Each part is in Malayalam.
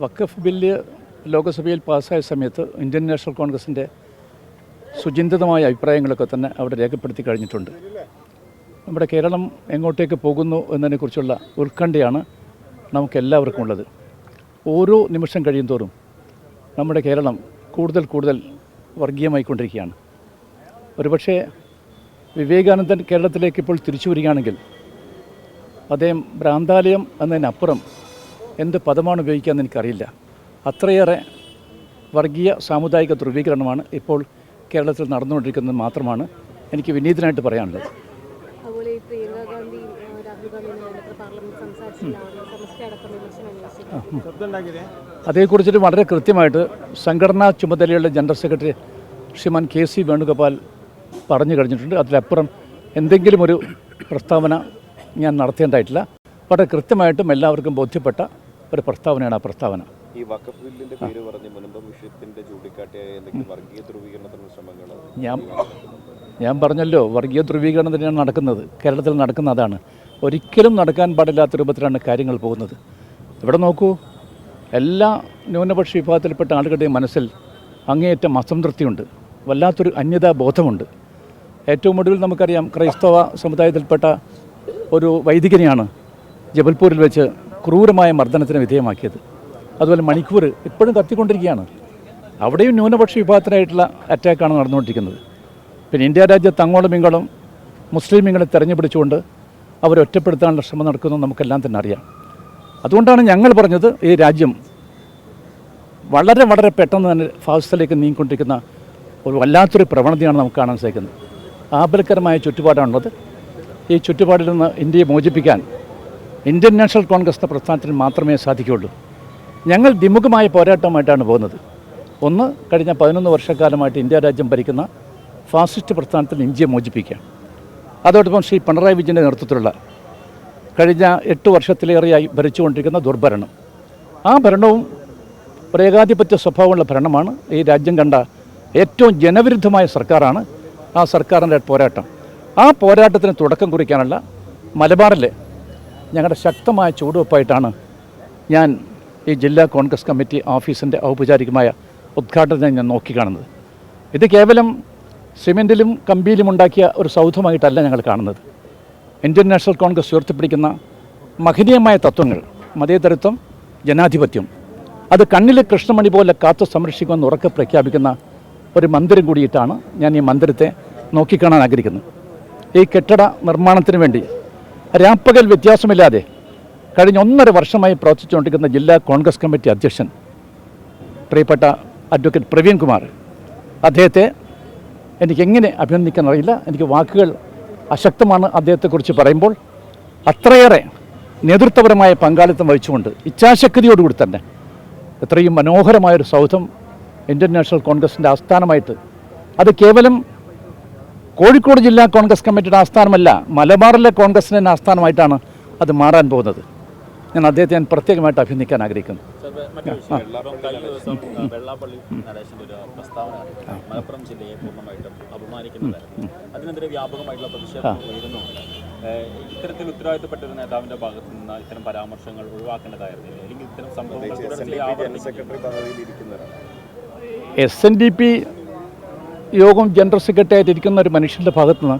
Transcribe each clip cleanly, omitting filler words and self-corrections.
വഖഫ് ബില്ല് ലോകസഭയിൽ പാസ്സായ സമയത്ത് ഇന്ത്യൻ നാഷണൽ കോൺഗ്രസിൻ്റെ സുചിന്തിതമായ അഭിപ്രായങ്ങളൊക്കെ തന്നെ അവിടെ രേഖപ്പെടുത്തി കഴിഞ്ഞിട്ടുണ്ട്. നമ്മുടെ കേരളം എങ്ങോട്ടേക്ക് പോകുന്നു എന്നതിനെക്കുറിച്ചുള്ള ഉത്കണ്ഠയാണ് നമുക്കെല്ലാവർക്കും ഉള്ളത്. ഓരോ നിമിഷം കഴിയുന്തോറും നമ്മുടെ കേരളം കൂടുതൽ കൂടുതൽ വർഗീയമായിക്കൊണ്ടിരിക്കുകയാണ്. ഒരുപക്ഷെ വിവേകാനന്ദൻ കേരളത്തിലേക്ക് ഇപ്പോൾ തിരിച്ചു വരികയാണെങ്കിൽ അദ്ദേഹം ഭ്രാന്താലയം എന്നതിനപ്പുറം എന്ത് പദമാണ് ഉപയോഗിക്കാമെന്ന് എനിക്കറിയില്ല. അത്രയേറെ വർഗീയ സാമുദായിക ധ്രുവീകരണമാണ് ഇപ്പോൾ കേരളത്തിൽ നടന്നുകൊണ്ടിരിക്കുന്നത് മാത്രമാണ് എനിക്ക് വിനീതനായിട്ട് പറയാനുള്ളത്. അതേക്കുറിച്ചിട്ട് വളരെ കൃത്യമായിട്ട് സംഘടനാ ചുമതലയുള്ള ജനറൽ സെക്രട്ടറി ശ്രീമാൻ KC വേണുഗോപാൽ പറഞ്ഞു കഴിഞ്ഞിട്ടുണ്ട്. അതിലപ്പുറം എന്തെങ്കിലും ഒരു പ്രസ്താവന ഞാൻ നടത്തേണ്ടതായിട്ടില്ല. വളരെ കൃത്യമായിട്ടും എല്ലാവർക്കും ബോധ്യപ്പെട്ട ഒരു പ്രസ്താവനയാണ് ആ പ്രസ്താവന. ഈ വഖഫ് ബില്ലിന്റെ പേര് പറഞ്ഞ് മുൻപ് വിഷയത്തിന്റെ ചൂണ്ടിക്കാട്ടിയ എന്തെങ്കിലും വർഗീയ ധ്രുവീകരണത്തിന് ശ്രമങ്ങൾ ഞാൻ പറഞ്ഞല്ലോ, വർഗീയ ധ്രുവീകരണം തന്നെയാണ് നടക്കുന്നത്, കേരളത്തിൽ നടക്കുന്ന അതാണ്. ഒരിക്കലും നടക്കാൻ പാടില്ലാത്ത രൂപത്തിലാണ് കാര്യങ്ങൾ പോകുന്നത്. ഇവിടെ നോക്കൂ, എല്ലാ ന്യൂനപക്ഷ വിഭാഗത്തിൽപ്പെട്ട ആളുകളുടെയും മനസ്സിൽ അങ്ങേയറ്റം അസംതൃപ്തിയുണ്ട്, വല്ലാത്തൊരു അന്യതാ ബോധമുണ്ട്. ഏറ്റവും ഒടുവിൽ നമുക്കറിയാം, ക്രൈസ്തവ സമുദായത്തിൽപ്പെട്ട ഒരു വൈദികനെയാണ് ജബൽപൂരിൽ വെച്ച് ക്രൂരമായ മർദ്ദനത്തിന് വിധേയമാക്കിയത്. അതുപോലെ മണിക്കൂർ ഇപ്പോഴും കത്തിക്കൊണ്ടിരിക്കുകയാണ്. അവിടെയും ന്യൂനപക്ഷ വിഭാഗത്തിനായിട്ടുള്ള അറ്റാക്കാണ് നടന്നുകൊണ്ടിരിക്കുന്നത്. പിന്നെ ഇന്ത്യ രാജ്യത്ത് അങ്ങോളം ഇങ്ങോളം മുസ്ലിമീങ്ങളെ തെരഞ്ഞുപിടിച്ചുകൊണ്ട് അവരെ ഒറ്റപ്പെടുത്താനുള്ള ശ്രമം നടക്കുന്നത് നമുക്കെല്ലാം തന്നെ അറിയാം. അതുകൊണ്ടാണ് ഞങ്ങൾ പറഞ്ഞത്, ഈ രാജ്യം വളരെ വളരെ പെട്ടെന്ന് തന്നെ ഫാസിസത്തിലേക്ക് നീങ്ങിക്കൊണ്ടിരിക്കുന്ന ഒരു വല്ലാത്തൊരു പ്രവണതയാണ് നമുക്ക് കാണാൻ സാധിക്കുന്നത്. ആപൽക്കരമായ ചുറ്റുപാടാണുള്ളത്. ഈ ചുറ്റുപാടിൽ നിന്ന് ഇന്ത്യയെ മോചിപ്പിക്കാൻ ഇന്ത്യൻ നാഷണൽ കോൺഗ്രസ് എന്ന പ്രസ്ഥാനത്തിന് മാത്രമേ സാധിക്കുകയുള്ളൂ. ഞങ്ങൾ ദ്വിമുഖമായ പോരാട്ടമായിട്ടാണ് പോകുന്നത്. ഒന്ന്, കഴിഞ്ഞ 11 വർഷക്കാലമായിട്ട് ഇന്ത്യ രാജ്യം ഭരിക്കുന്ന ഫാസിസ്റ്റ് പ്രസ്ഥാനത്തിൽ ഇന്ത്യയെ മോചിപ്പിക്കുക. അതോടൊപ്പം ശ്രീ പിണറായി വിജയൻ്റെ നേതൃത്വത്തിലുള്ള കഴിഞ്ഞ 8 വർഷത്തിലേറെയായി ഭരിച്ചുകൊണ്ടിരിക്കുന്ന ദുർഭരണം, ആ ഭരണവും ഒരു ഏകാധിപത്യ സ്വഭാവമുള്ള ഭരണമാണ്. ഈ രാജ്യം കണ്ട ഏറ്റവും ജനവിരുദ്ധമായ സർക്കാരാണ് ആ സർക്കാരിൻ്റെ പോരാട്ടം. ആ പോരാട്ടത്തിന് തുടക്കം കുറിക്കാനുള്ള മലബാറിലെ ഞങ്ങളുടെ ശക്തമായ ചുവടുവെപ്പായിട്ടാണ് ഞാൻ ഈ ജില്ലാ കോൺഗ്രസ് കമ്മിറ്റി ഓഫീസിൻ്റെ ഔപചാരികമായ ഉദ്ഘാടനം ഞാൻ നോക്കിക്കാണുന്നത്. ഇത് കേവലം സിമെൻറ്റിലും കമ്പിയിലും ഉണ്ടാക്കിയ ഒരു സൗധമായിട്ടല്ല ഞങ്ങൾ കാണുന്നത്. ഇന്ത്യൻ നാഷണൽ കോൺഗ്രസ് ഉയർത്തിപ്പിടിക്കുന്ന മഹനീയമായ തത്വങ്ങൾ, മതേതരത്വം, ജനാധിപത്യം, അത് കണ്ണിലെ കൃഷ്ണമണി പോലെ കാത്തു സംരക്ഷിക്കുമെന്ന് ഉറക്കെ പ്രഖ്യാപിക്കുന്ന ഒരു മന്ദിരം കൂടിയിട്ടാണ് ഞാൻ ഈ മന്ദിരത്തെ നോക്കിക്കാണാൻ ആഗ്രഹിക്കുന്നത്. ഈ കെട്ടിട നിർമ്മാണത്തിന് വേണ്ടി രാപ്പകൽ വ്യത്യാസമില്ലാതെ കഴിഞ്ഞ 1.5 വർഷമായി പ്രവർത്തിച്ചുകൊണ്ടിരിക്കുന്ന ജില്ലാ കോൺഗ്രസ് കമ്മിറ്റി അധ്യക്ഷൻ പ്രിയപ്പെട്ട അഡ്വക്കേറ്റ് പ്രവീൺ കുമാർ, അദ്ദേഹത്തെ എനിക്കെങ്ങനെ അഭിനന്ദിക്കാനറിയില്ല. എനിക്ക് വാക്കുകൾ അശക്തമാണ് അദ്ദേഹത്തെക്കുറിച്ച് പറയുമ്പോൾ. അത്രയേറെ നേതൃത്വപരമായ പങ്കാളിത്തം വഹിച്ചുകൊണ്ട് ഇച്ഛാശക്തിയോടുകൂടി തന്നെ എത്രയും മനോഹരമായൊരു സൗധം ഇന്ത്യൻ നാഷണൽ കോൺഗ്രസിൻ്റെ ആസ്ഥാനമായിട്ട്, അത് കേവലം കോഴിക്കോട് ജില്ലാ കോൺഗ്രസ് കമ്മിറ്റിയുടെ ആസ്ഥാനമല്ല, മലബാറിലെ കോൺഗ്രസിൻ്റെ ആസ്ഥാനമായിട്ടാണ് അത് മാറാൻ പോകുന്നത്. ഞാൻ അദ്ദേഹത്തെ പ്രത്യേകമായിട്ട് അഭിനന്ദിക്കാൻ ആഗ്രഹിക്കുന്നു. മലപ്പുറം ജില്ലയെ പൂർണ്ണമായിട്ടും അപമാനിക്കുന്നതായിരുന്നു. അതിനെതിരെ വ്യാപകമായിട്ടുള്ള പ്രതിഷേധം ഉയരുന്നുണ്ട്. ഇത്തരത്തിൽ ഉത്തരവാദിത്തപ്പെട്ട ഒരു നേതാവിന്റെ ഭാഗത്തു നിന്ന് ഇത്തരം പരാമർശങ്ങൾ ഒഴിവാക്കേണ്ടതായിരുന്നില്ല, അല്ലെങ്കിൽ ഇത്തരം സംഭവങ്ങൾ SNDP യോഗം ജനറൽ സെക്രട്ടറി ആയിട്ടിരിക്കുന്ന ഒരു മനുഷ്യൻ്റെ ഭാഗത്തു നിന്ന്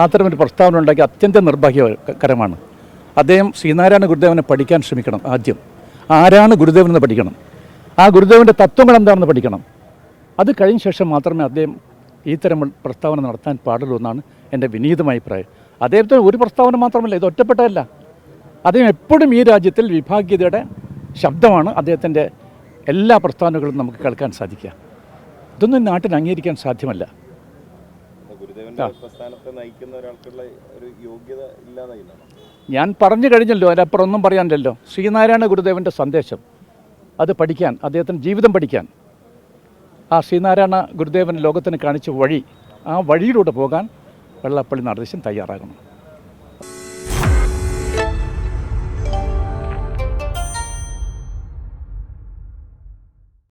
അത്തരമൊരു പ്രസ്താവന ഉണ്ടാക്കി അത്യന്തം നിർഭാഗ്യകരമാണ്. അദ്ദേഹം ശ്രീനാരായണ ഗുരുദേവനെ പഠിക്കാൻ ശ്രമിക്കണം. ആദ്യം ആരാണ് ഗുരുദേവൻ എന്ന് പഠിക്കണം, ആ ഗുരുദേവൻ്റെ തത്വങ്ങൾ എന്താണെന്ന് പഠിക്കണം. അത് കഴിഞ്ഞ ശേഷം മാത്രമേ അദ്ദേഹം ഇത്തരം പ്രസ്താവന നടത്താൻ പാടുള്ളൂ എന്നാണ് എൻ്റെ വിനീതമായ അഭിപ്രായം. അദ്ദേഹത്തിന് ഒരു പ്രസ്താവന മാത്രമല്ല, ഇത് ഒറ്റപ്പെട്ടതല്ല. അദ്ദേഹം എപ്പോഴും ഈ രാജ്യത്തിൽ വിഭാഗീയതയുടെ ശബ്ദമാണ്. അദ്ദേഹത്തിൻ്റെ എല്ലാ പ്രസ്താവനകളും നമുക്ക് കേൾക്കാൻ സാധിക്കുക. ഇതൊന്നും നാട്ടിൽ അംഗീകരിക്കാൻ സാധ്യമല്ല. ഞാൻ പറഞ്ഞു കഴിഞ്ഞല്ലോ, അതിനപ്പുറം ഒന്നും പറയാനില്ലല്ലോ. ശ്രീനാരായണ ഗുരുദേവൻ്റെ സന്ദേശം അത് പഠിക്കാൻ, അദ്ദേഹത്തിൻ്റെ ജീവിതം പഠിക്കാൻ, ആ ശ്രീനാരായണ ഗുരുദേവൻ ലോകത്തിന് കാണിച്ച വഴി, ആ വഴിയിലൂടെ പോകാൻ വെള്ളാപ്പള്ളി നടേശൻ തയ്യാറാകണം.